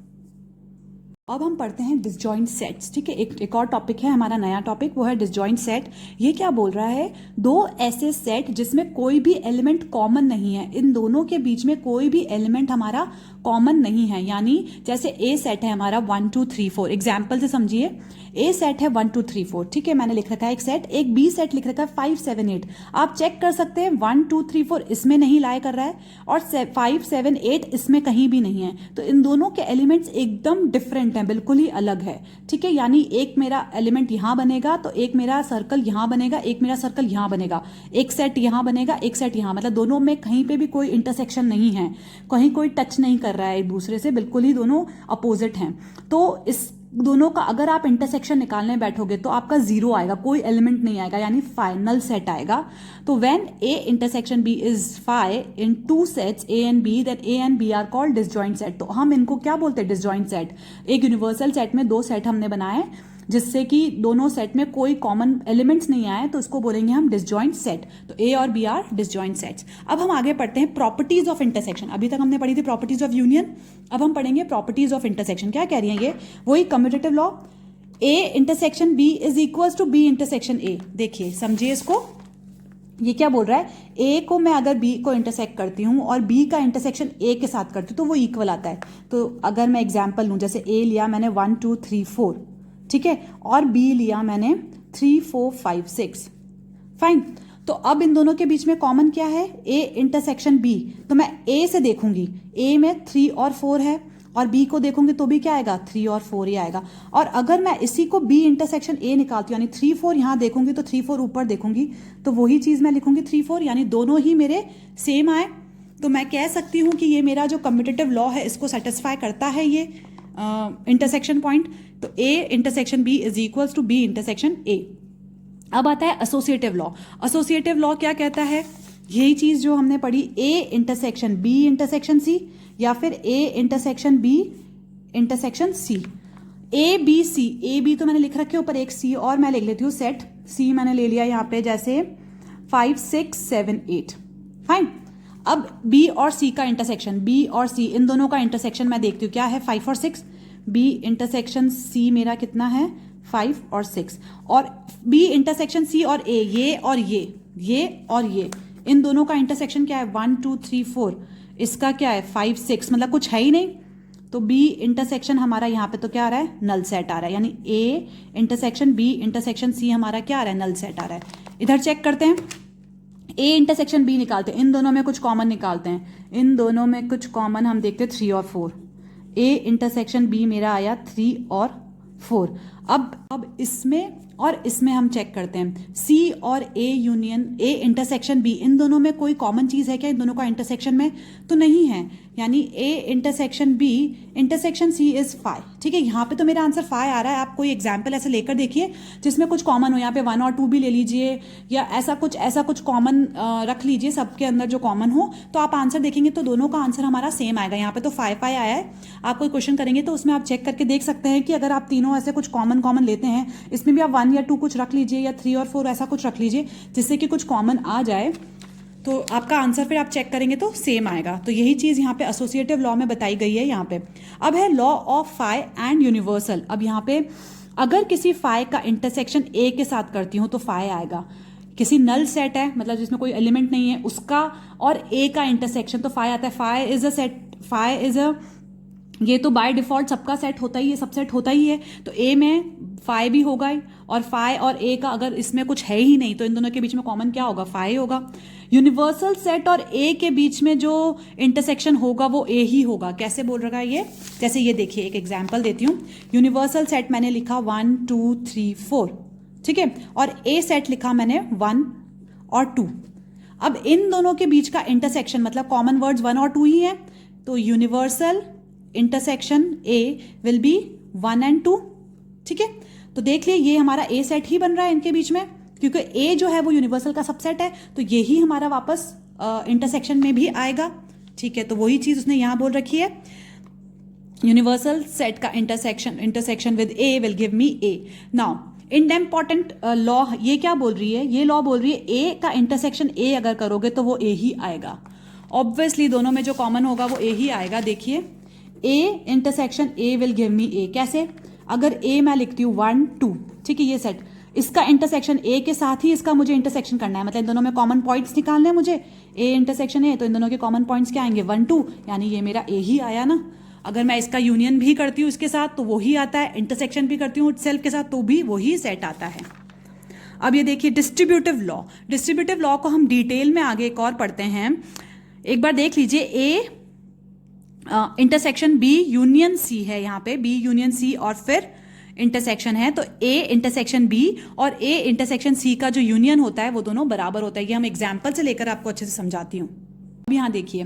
अब हम पढ़ते हैं डिसजॉइंट सेट्स। ठीक है, एक और टॉपिक है हमारा, नया टॉपिक, वो है डिसजॉइंट सेट। ये क्या बोल रहा है, दो ऐसे सेट जिसमें कोई भी एलिमेंट कॉमन नहीं है, इन दोनों के बीच में कोई भी एलिमेंट हमारा कॉमन नहीं है। यानी जैसे ए सेट है हमारा 1 2 3 4, एग्जाम्पल से समझिए। ए सेट है 1 2 3 4, ठीक है, मैंने लिख रखा है एक सेट। एक बी सेट लिख रखा है 5 7 8। आप चेक कर सकते हैं 1 2 3 4 इसमें नहीं लाया कर रहा है और 5 7 8 इसमें कहीं भी नहीं है। तो इन दोनों के एलिमेंट्स एकदम डिफरेंट हैं, बिल्कुल ही अलग है। ठीक है, यानी एक मेरा एलिमेंट यहां बनेगा तो एक मेरा सर्कल यहां बनेगा, एक मेरा सर्कल यहां बनेगा, एक सेट यहां बनेगा, एक सेट यहां, मतलब दोनों में कहीं पे भी कोई इंटरसेक्शन नहीं है, कहीं कोई टच नहीं कर रहा है एक दूसरे से, बिल्कुल ही दोनों अपोजिट हैं। तो इस दोनों का अगर आप इंटरसेक्शन निकालने बैठोगे तो आपका जीरो आएगा, कोई एलिमेंट नहीं आएगा, यानी फाइनल सेट आएगा। तो when A intersection B is phi in two sets A and B, then A and B are called disjoint set. तो हम इनको क्या बोलते हैं, डिसजॉइंट सेट। एक यूनिवर्सल सेट में दो सेट हमने बनाए जिससे कि दोनों सेट में कोई कॉमन एलिमेंट्स नहीं आए, तो इसको बोलेंगे हम डिसजॉइंट सेट। तो ए और बी आर डिसजॉइंट सेट्स। अब हम आगे पढ़ते हैं प्रॉपर्टीज ऑफ इंटरसेक्शन। अभी तक हमने पढ़ी थी प्रॉपर्टीज ऑफ यूनियन, अब हम पढ़ेंगे प्रॉपर्टीज ऑफ इंटरसेक्शन। क्या कह रही है ये, वही commutative law, A intersection B is equal to B intersection A. देखिए समझिए इसको, ये क्या बोल रहा है, ए को मैं अगर बी को इंटरसेक्ट करती हूँ और बी का इंटरसेक्शन ए के साथ करती हूँ तो वो इक्वल आता है। तो अगर मैं एग्जाम्पल लूँ, जैसे ए लिया मैंने 1 2 3 4, ठीक है, और बी लिया मैंने 3 4 5 6, फाइन। तो अब इन दोनों के बीच में कॉमन क्या है, ए इंटरसेक्शन बी। तो मैं ए से देखूंगी, ए में 3 और 4 है, और बी को देखूंगी तो भी क्या आएगा, 3 और 4 ही आएगा। और अगर मैं इसी को बी इंटरसेक्शन ए निकालती हूँ, यानी 3 4 यहां देखूंगी तो 3 4 ऊपर देखूंगी तो वही चीज मैं लिखूंगी 3 4, यानी दोनों ही मेरे सेम आए। तो मैं कह सकती हूं कि ये मेरा जो कम्यूटेटिव लॉ है इसको सेटिस्फाई करता है ये इंटरसेक्शन पॉइंट। तो A intersection B is equals to B intersection A. अब आता है एसोसिएटिव लॉ। एसोसिएटिव लॉ क्या कहता है, यही चीज जो हमने पढ़ी, A intersection B intersection C, या फिर A intersection B intersection C. A B C, A B तो मैंने लिख रखे ऊपर एक सी, और मैं लिख लेती हूँ सेट सी मैंने ले लिया यहाँ पे, जैसे 5 6 7 8, फाइन। अब बी और सी का इंटरसेक्शन, बी और सी इन दोनों का इंटरसेक्शन मैं देखती हूँ क्या है, 5 और 6। बी इंटरसेक्शन सी मेरा कितना है, 5 और 6। और बी इंटरसेक्शन सी और ए, ये और ये और ये, इन दोनों का इंटरसेक्शन क्या है, 1 2 3 4, इसका क्या है 5 6, मतलब कुछ है ही नहीं। तो बी इंटरसेक्शन हमारा यहाँ पे तो क्या आ रहा है, नल सेट आ रहा है, यानी A intersection B intersection C हमारा क्या आ रहा है, नल सेट आ रहा है। इधर चेक करते हैं, ए इंटरसेक्शन बी निकालते हैं, इन दोनों में कुछ कॉमन निकालते हैं, इन दोनों में कुछ कॉमन हम देखते हैं 3 और 4। ए इंटरसेक्शन बी मेरा आया 3 और 4। अब इसमें और इसमें हम चेक करते हैं, सी और A union A intersection B, इन दोनों में कोई कॉमन चीज है क्या, इन दोनों का इंटरसेक्शन में तो नहीं है, यानी A intersection B intersection C is 5। ठीक है, यहाँ पे तो मेरा आंसर 5 आ रहा है। आप कोई एग्जाम्पल ऐसे लेकर देखिए जिसमें कुछ कॉमन हो, यहाँ पे 1 और 2 भी ले लीजिए, या ऐसा कुछ कॉमन रख लीजिए, सबके अंदर जो कॉमन हो, तो आप आंसर देखेंगे तो दोनों का आंसर हमारा सेम आएगा। यहाँ पे तो 5 5 आया है। आप कोई क्वेश्चन करेंगे तो उसमें आप चेक करके देख सकते हैं कि अगर आप तीनों ऐसे कुछ कॉमन लेते हैं, इसमें भी आप 1 या 2 कुछ रख लीजिए, या 3 और 4 ऐसा कुछ रख लीजिए जिससे कि कुछ कॉमन आ जाए, तो आपका आंसर फिर आप चेक करेंगे तो सेम आएगा। तो यही चीज यहाँ पे एसोसिएटिव लॉ में बताई गई है। यहाँ पे अब है law of phi and universal. अब यहाँ पे अगर किसी फाई का इंटरसेक्शन ए के साथ करती हूँ तो फाई आएगा। किसी नल सेट है, मतलब जिसमें कोई एलिमेंट नहीं है, उसका और ए का इंटरसेक्शन तो फाई आता है। Phi is a set, phi is a, ये तो बाय डिफॉल्ट सबका सेट होता ही है, सबसेट होता ही है। तो ए में फाई भी होगा ही, और फाई और ए का अगर इसमें कुछ है ही नहीं तो इन दोनों के बीच में कॉमन क्या होगा, फाई होगा। यूनिवर्सल सेट और ए के बीच में जो इंटरसेक्शन होगा वो ए ही होगा। कैसे बोल रहा है ये, जैसे ये देखिए, एक एग्जांपल देती हूँ। यूनिवर्सल सेट मैंने लिखा 1 2 3 4, ठीक है, और ए सेट लिखा मैंने 1 और 2। अब इन दोनों के बीच का इंटरसेक्शन, मतलब कॉमन वर्ड्स 1 और 2 ही है, तो universal intersection A will be 1 and 2। ठीक है, तो देख लिए ये हमारा ए सेट ही बन रहा है इनके बीच में, क्योंकि ए जो है वो यूनिवर्सल का सबसेट है, तो ये ही हमारा वापस इंटरसेक्शन में भी आएगा। ठीक है, तो वही चीज उसने यहां बोल रखी है, यूनिवर्सल सेट का intersection with A will give me A. Now important law ये क्या बोल रही है, ये लॉ बोल रही है ए का इंटरसेक्शन ए अगर करोगे तो वो ए ही आएगा। ऑब्वियसली दोनों में जो कॉमन होगा वो ए ही आएगा। देखिए A intersection A will give me A. कैसे? अगर ए मैं लिखती हूँ 1 2, ठीक है, ये सेट, इसका इंटरसेक्शन ए के साथ ही इसका मुझे इंटरसेक्शन करना है, मतलब इन दोनों में कॉमन पॉइंट्स निकालने हैं मुझे। ए इंटरसेक्शन ए, तो इन दोनों के कॉमन पॉइंट्स क्या आएंगे? 1 2, यानी ये मेरा ए ही आया ना। अगर मैं इसका यूनियन भी करती हूँ इसके साथ तो वही आता है, इंटरसेक्शन भी करती हूँ सेल्फ के साथ तो भी वही सेट आता है। अब ये देखिए डिस्ट्रीब्यूटिव लॉ। डिस्ट्रीब्यूटिव लॉ को हम डिटेल में आगे एक और पढ़ते हैं। एक बार देख लीजिए, A intersection B union C है, यहाँ पे बी यूनियन सी और फिर इंटरसेक्शन है, तो ए इंटरसेक्शन बी और ए इंटरसेक्शन सी का जो यूनियन होता है वो दोनों बराबर होता है। ये हम एग्जाम्पल से लेकर आपको अच्छे से समझाती हूँ। अब यहाँ देखिए,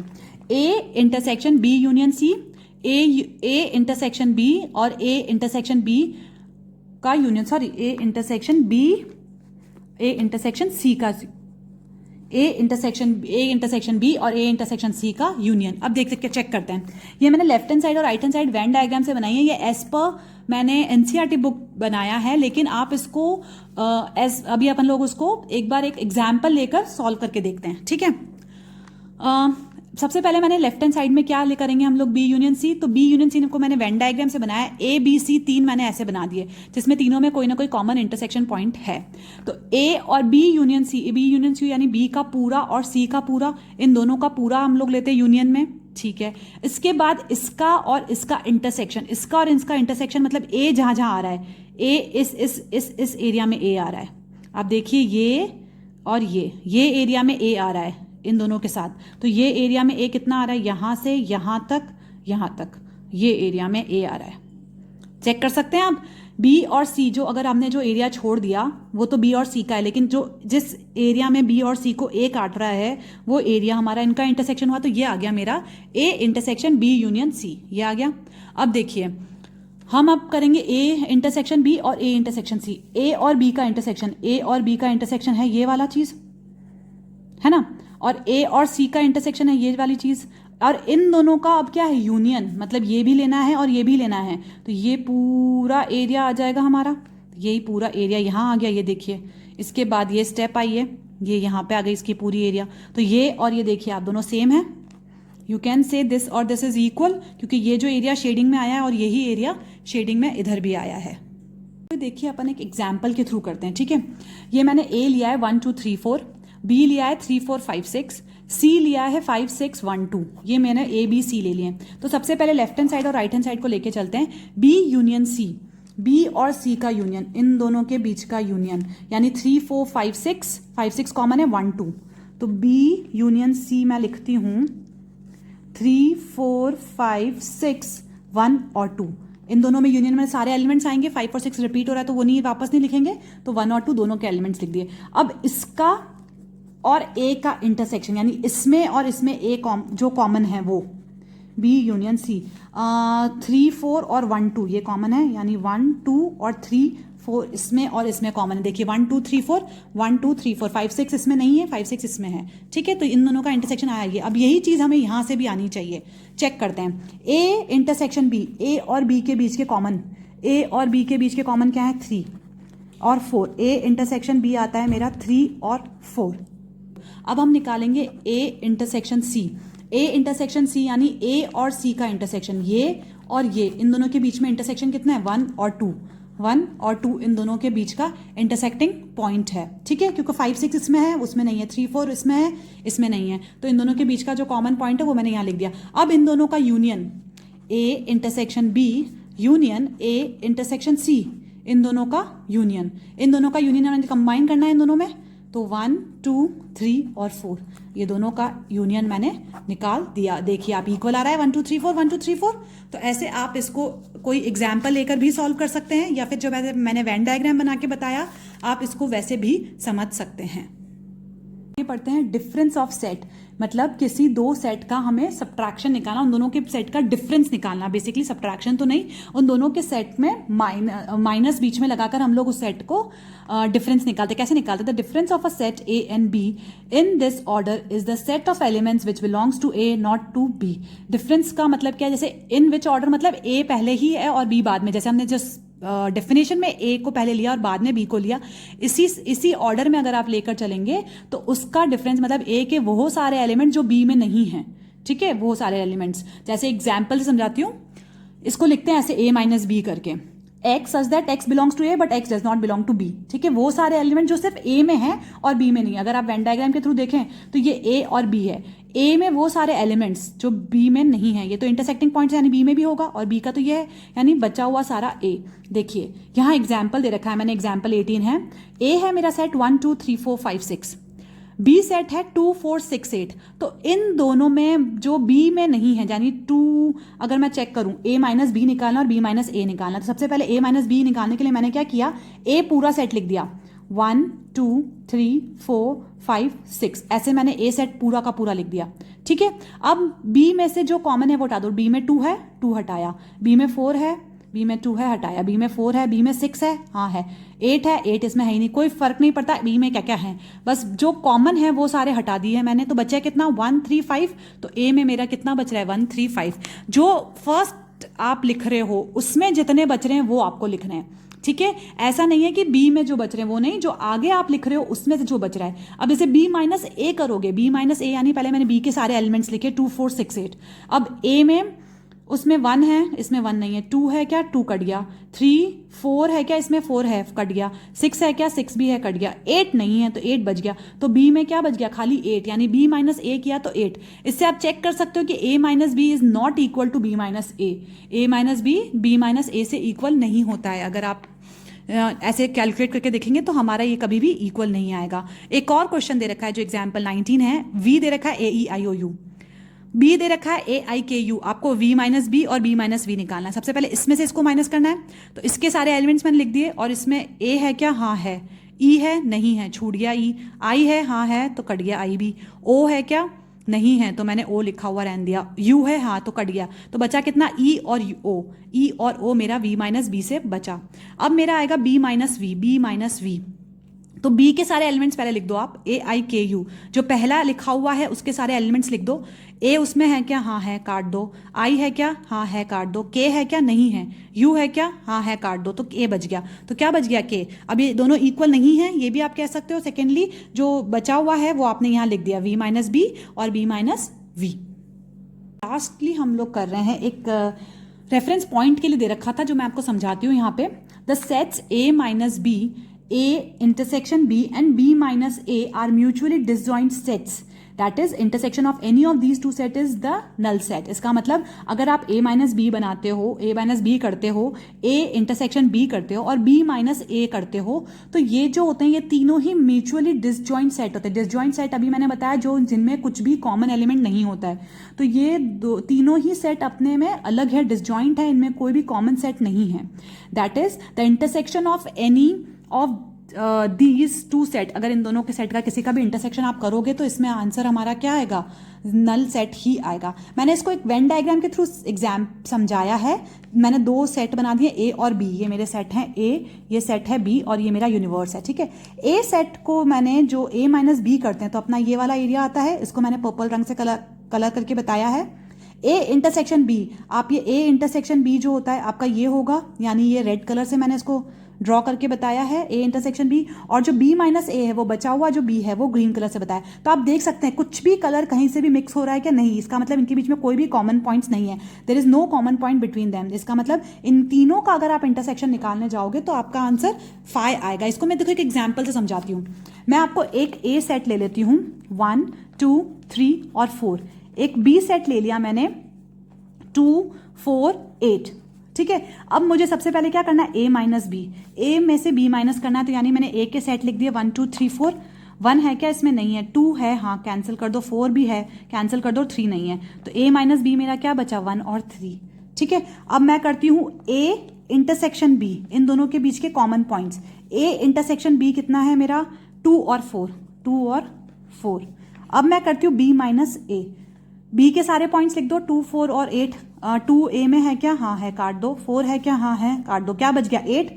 A intersection B union C, A intersection B और ए इंटरसेक्शन बी का union, sorry A intersection B A intersection C का, ए इंटरसेक्शन बी और ए इंटरसेक्शन सी का यूनियन। अब देख के चेक करते हैं। ये मैंने लेफ्ट हैंड साइड और right hand side Venn diagram से बनाई है। ये एज पर मैंने एनसीईआरटी बुक बनाया है, लेकिन आप इसको अभी अपन लोग उसको एक बार एक एग्जाम्पल लेकर सॉल्व करके देखते हैं, ठीक है। सबसे पहले मैंने लेफ्ट हैंड साइड में क्या ले करेंगे हम लोग, बी यूनियन सी। तो बी यूनियन सी को मैंने वेन डायग्राम से बनाया, ए बी सी 3 मैंने ऐसे बना दिए जिसमें तीनों में कोई ना कोई कॉमन इंटरसेक्शन पॉइंट है। तो ए और बी यूनियन सी यानी बी का पूरा और सी का पूरा, इन दोनों का पूरा हम लोग लेते हैं यूनियन में, ठीक है। इसके बाद इसका और इसका इंटरसेक्शन, इसका और इसका इंटरसेक्शन मतलब ए जहां जहां आ रहा है, ए इस एरिया में ए आ रहा है। आप देखिए ये और ये एरिया में ए आ रहा है इन दोनों के साथ, तो ये एरिया में ए कितना आ रहा है, यहां से यहां तक ये एरिया में ए आ रहा है। चेक कर सकते हैं आप। बी और सी जो अगर हमने जो एरिया छोड़ दिया वो तो बी और सी का है, लेकिन जो जिस एरिया में बी और सी को ए काट रहा है वो एरिया हमारा इनका इंटरसेक्शन हुआ, तो ये आ गया मेरा A intersection B union C, ये आ गया। अब देखिए हम अब करेंगे ए इंटरसेक्शन बी और ए इंटरसेक्शन सी। ए और बी का इंटरसेक्शन है ये वाला चीज, है ना, और ए और सी का इंटरसेक्शन है ये वाली चीज, और इन दोनों का अब क्या है, यूनियन, मतलब ये भी लेना है और ये भी लेना है, तो ये पूरा एरिया आ जाएगा हमारा, यही पूरा एरिया यहाँ आ गया, ये देखिए। इसके बाद ये स्टेप आई है, ये यहाँ पे आ गई इसकी पूरी एरिया, तो ये और ये देखिए आप दोनों सेम है। यू कैन से दिस और दिस इज इक्वल, क्योंकि ये जो एरिया शेडिंग में आया है और यही एरिया शेडिंग में इधर भी आया है। तो देखिए अपन एक एग्जाम्पल के थ्रू करते हैं, ठीक है। ये मैंने ए लिया है 1 2 3 4, बी लिया है 3 4 5 6, सी लिया है 5 6 1 2, ये मैंने ए बी सी ले लिए। तो सबसे पहले लेफ्ट हैंड साइड और राइट हैंड साइड को लेके चलते हैं। बी यूनियन सी, बी और सी का यूनियन, इन दोनों के बीच का यूनियन, यानी 3 4 5 6 कॉमन है 1 2, तो बी यूनियन सी मैं लिखती हूं 3 4 5 6 1 और 2। इन दोनों में यूनियन में सारे एलिमेंट्स आएंगे, 5 और 6 रिपीट हो रहा है तो वो नहीं, वापस नहीं लिखेंगे, तो 1 और 2 दोनों के एलिमेंट्स लिख दिए। अब इसका और ए का इंटरसेक्शन, यानी इसमें और इसमें ए जो कॉमन है वो बी यूनियन सी, 3 4 और 1 2 ये कॉमन है, यानी 1 2 और 3 4 इसमें और इसमें कॉमन है। देखिए 1 2 3 4 1 2 3 4, 5 6 इसमें नहीं है, 5 6 इसमें है, ठीक है। तो इन दोनों का इंटरसेक्शन आया ये। अब यही चीज हमें यहां से भी आनी चाहिए। चेक करते हैं, ए इंटरसेक्शन बी, ए और बी के बीच के कॉमन, ए और बी के बीच के कॉमन क्या है, 3 और 4। ए इंटरसेक्शन बी आता है मेरा 3 और 4। अब हम निकालेंगे ए इंटरसेक्शन सी। ए इंटरसेक्शन सी यानी ए और सी का इंटरसेक्शन, ये और ये, इन दोनों के बीच में इंटरसेक्शन कितना है, 1 और 2, 1 और 2 इन दोनों के बीच का इंटरसेक्टिंग पॉइंट है, ठीक है। क्योंकि 5 6 इसमें है, उसमें नहीं है, 3 4 इसमें है, इसमें नहीं है, तो इन दोनों के बीच का जो कॉमन पॉइंट है वो मैंने यहाँ लिख दिया। अब इन दोनों का union, A intersection B union A intersection C, इन दोनों का यूनियन हमें कंबाइन करना है इन दोनों में, तो 1 2 3 और 4 ये दोनों का यूनियन मैंने निकाल दिया। देखिए आप इक्वल आ रहा है 1 2 3 4 1 2 3 4। तो ऐसे आप इसको कोई एग्जाम्पल लेकर भी सॉल्व कर सकते हैं, या फिर जो मैंने वेन डायग्राम बना के बताया आप इसको वैसे भी समझ सकते हैं। ये पढ़ते हैं डिफरेंस ऑफ सेट, मतलब किसी दो सेट का हमें सब्ट्रैक्शन निकालना, उन दोनों के सेट का डिफरेंस निकालना, बेसिकली सब्ट्रैक्शन तो नहीं, उन दोनों के सेट में माइनस बीच में लगाकर हम लोग उस सेट को डिफरेंस निकालते। कैसे निकालते? The difference of a set A and B in this order is the set of elements which belongs to A not to B. Difference का मतलब क्या है? जैसे इन विच ऑर्डर मतलब ए पहले ही है और बी बाद में, जैसे हमने जो डेफिनेशन में ए को पहले लिया और बाद में बी को लिया, इसी ऑर्डर में अगर आप लेकर चलेंगे तो उसका डिफरेंस मतलब ए के वो सारे एलिमेंट जो बी में नहीं है, ठीक है, वो सारे एलिमेंट्स। जैसे एग्जाम्पल से समझाती हूँ, इसको लिखते हैं ऐसे a माइनस बी करके, x such that x belongs to a but x does not belong to b, ठीक है। वो सारे एलिमेंट जो सिर्फ a में हैं और b में नहीं है। अगर आप वेन डायग्राम के थ्रू देखें तो ये a और b है, a में वो सारे एलिमेंट्स जो b में नहीं है, ये तो इंटरसेक्टिंग पॉइंट्स यानी b में भी होगा, और b का तो ये है यानी बचा हुआ सारा a। देखिए यहाँ एग्जाम्पल दे रखा है मैंने, एग्जाम्पल 18 है। a है मेरा सेट 1 2 3 4 5 6, बी सेट है 2 4 6 8। तो इन दोनों में जो बी में नहीं है यानी 2, अगर मैं चेक करूं a माइनस बी निकालना और b माइनस ए निकालना, तो सबसे पहले a माइनस बी निकालने के लिए मैंने क्या किया, a पूरा सेट लिख दिया 1 2 3 4 5 6, ऐसे मैंने a सेट पूरा का पूरा लिख दिया, ठीक है। अब b में से जो कॉमन है वो हटा दो, b में 2 है 2 हटाया, b में 4 है b में 2 है हटाया, b में 4 है, b में 6 है हाँ है, 8 है 8 इसमें है ही नहीं, कोई फर्क नहीं पड़ता b में क्या क्या है, बस जो कॉमन है वो सारे हटा दिए हैं मैंने। तो बचा कितना 1 3 5, तो a में मेरा कितना बच रहा है 1 3 5। जो फर्स्ट आप लिख रहे हो उसमें जितने बच रहे हैं वो आपको लिखने हैं, ठीक है। ऐसा नहीं है कि b में जो बच रहे हैं वो नहीं, जो आगे आप लिख रहे हो उसमें से जो बच रहा है। अब जैसे b माइनस ए करोगे, b माइनस ए यानी पहले मैंने b के सारे एलिमेंट्स लिखे 2 4 6 8। अब a में उसमें 1 है, इसमें 1 नहीं है, 2 है क्या 2 कट गया, 3 4 है क्या इसमें 4 है कट गया, 6 है क्या 6 भी है कट गया, 8 नहीं है तो 8 बच गया। तो b में क्या बच गया खाली 8, यानी b माइनस ए किया तो 8। इससे आप चेक कर सकते हो कि a minus B is not equal to b minus A minus B minus A से इक्वल नहीं होता है। अगर आप ऐसे कैलकुलेट करके देखेंगे तो हमारा ये कभी भी इक्वल नहीं आएगा। एक और क्वेश्चन दे रखा है जो एग्जाम्पल 19 है, v दे रखा है ए ई आई ओ यू, b दे रखा है ए आई के यू, आपको v माइनस बी और b माइनस वी निकालना है। सबसे पहले इसमें से इसको माइनस करना है, तो इसके सारे एलिमेंट्स मैंने लिख दिए, और इसमें a है क्या हाँ है, e है नहीं है छूट गया e, i है हाँ है तो कट गया i भी, o है क्या नहीं है तो मैंने o लिखा हुआ रहने दिया, u है हाँ तो कट गया, तो बचा कितना e और o मेरा v माइनस बी से बचा। अब मेरा आएगा b माइनस वी, तो b के सारे एलिमेंट्स पहले लिख दो आप, ए आई के यू, जो पहला लिखा हुआ है उसके सारे एलिमेंट्स लिख दो। a उसमें है क्या हाँ है काट दो, i है क्या हाँ है काट दो, k है क्या नहीं है, u है क्या हाँ है काट दो, तो a बच गया। तो क्या बच गया k। अब ये दोनों इक्वल नहीं है ये भी आप कह सकते हो। सेकेंडली जो बचा हुआ है वो आपने यहाँ लिख दिया v माइनस बी और b माइनस वी। लास्टली हम लोग कर रहे हैं एक रेफरेंस पॉइंट के लिए दे रखा था जो मैं आपको समझाती हूँ यहाँ पे। The sets a minus B, a intersection b and b minus a are mutually disjoint sets, that is intersection of any of these two set is the null set। इसका मतलब अगर आप a माइनस बी बनाते हो, a minus B करते हो, a intersection b करते हो और b माइनस a करते हो, तो ये जो होते हैं ये तीनों ही म्यूचुअली डिसजॉइंट सेट होते हैं। डिसजॉइंट सेट अभी मैंने बताया जो जिनमें कुछ भी कॉमन एलिमेंट नहीं होता है, तो ये तीनों ही सेट अपने में अलग है, डिसजॉइंट है, इनमें कोई भी कॉमन सेट नहीं है। That is the intersection of any of these two set. अगर इन दोनों के सेट का किसी का भी इंटरसेक्शन आप करोगे तो इसमें आंसर हमारा क्या आएगा, नल सेट ही आएगा। मैंने इसको एक वेन डायग्राम के थ्रू एग्जाम समझाया है। मैंने दो सेट बना दिए ए और बी, ये मेरे सेट हैं ए, ये सेट है बी और ये मेरा यूनिवर्स है, ठीक है। ए सेट को मैंने जो ए माइनस बी करते हैं तो अपना ये वाला एरिया आता है, इसको मैंने पर्पल रंग से कलर करके बताया है। ए इंटरसेक्शन बी, आप ये ए इंटरसेक्शन बी जो होता है आपका ये होगा, यानी ये रेड कलर से मैंने इसको ड्रॉ करके बताया है ए इंटरसेक्शन बी, और जो बी माइनस ए है वो बचा हुआ जो बी है वो ग्रीन कलर से बताया। तो आप देख सकते हैं कुछ भी कलर कहीं से भी मिक्स हो रहा है क्या, नहीं, इसका मतलब इनके बीच में कोई भी कॉमन पॉइंट्स नहीं है, there is no common point between them. इसका मतलब इन तीनों का अगर आप इंटरसेक्शन निकालने जाओगे तो आपका आंसर 5 आएगा। इसको मैं देखो एक एग्जाम्पल से समझाती हूँ। मैं आपको एक ए सेट ले लेती हूँ 1 2 3 और 4, एक बी सेट ले लिया मैंने 2 4 8, ठीक है। अब मुझे सबसे पहले क्या करना है, ए माइनस बी, ए में से बी माइनस करना है, तो यानी मैंने ए के सेट लिख दिए 1 2 3 4। 1 है क्या इसमें, नहीं है, 2 है हाँ कैंसिल कर दो, 4 भी है कैंसिल कर दो, 3 नहीं है, तो ए माइनस बी मेरा क्या बचा 1 और 3, ठीक है। अब मैं करती हूँ ए इंटरसेक्शन बी, इन दोनों के बीच के common points, A intersection B कितना है मेरा 2 और 4, 2 और 4। अब मैं करती हूँ बी माइनस ए, बी के सारे पॉइंट्स लिख दो 2 4 और 8। 2 ए में है क्या हाँ है काट दो, 4 है क्या हाँ है काट दो, क्या बच गया 8,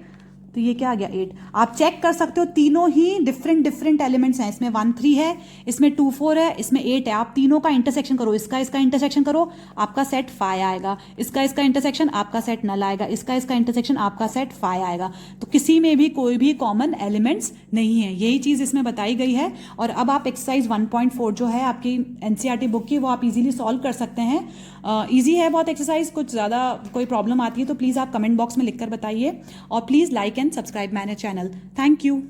तो ये क्या आ गया 8। आप चेक कर सकते हो तीनों ही डिफरेंट एलिमेंट्स हैं, इसमें 1 3 है, इसमें 2 4 है, इसमें 8 है। आप तीनों का इंटरसेक्शन करो, इसका इंटरसेक्शन करो, आपका सेट 5 आएगा, इसका इंटरसेक्शन आपका सेट नल आएगा, इसका इंटरसेक्शन आपका सेट 5 आएगा। तो किसी में भी कोई भी कॉमन एलिमेंट्स नहीं है, यही चीज इसमें बताई गई है। और अब आप एक्सरसाइज 1.4 जो है आपकी एनसीईआरटी बुक की, वो आप इजीली सॉल्व कर सकते हैं। इजी है बहुत एक्सरसाइज, कुछ ज़्यादा कोई प्रॉब्लम आती है तो प्लीज़ आप कमेंट बॉक्स में लिखकर बताइए, और please like and subscribe my channel. Thank you.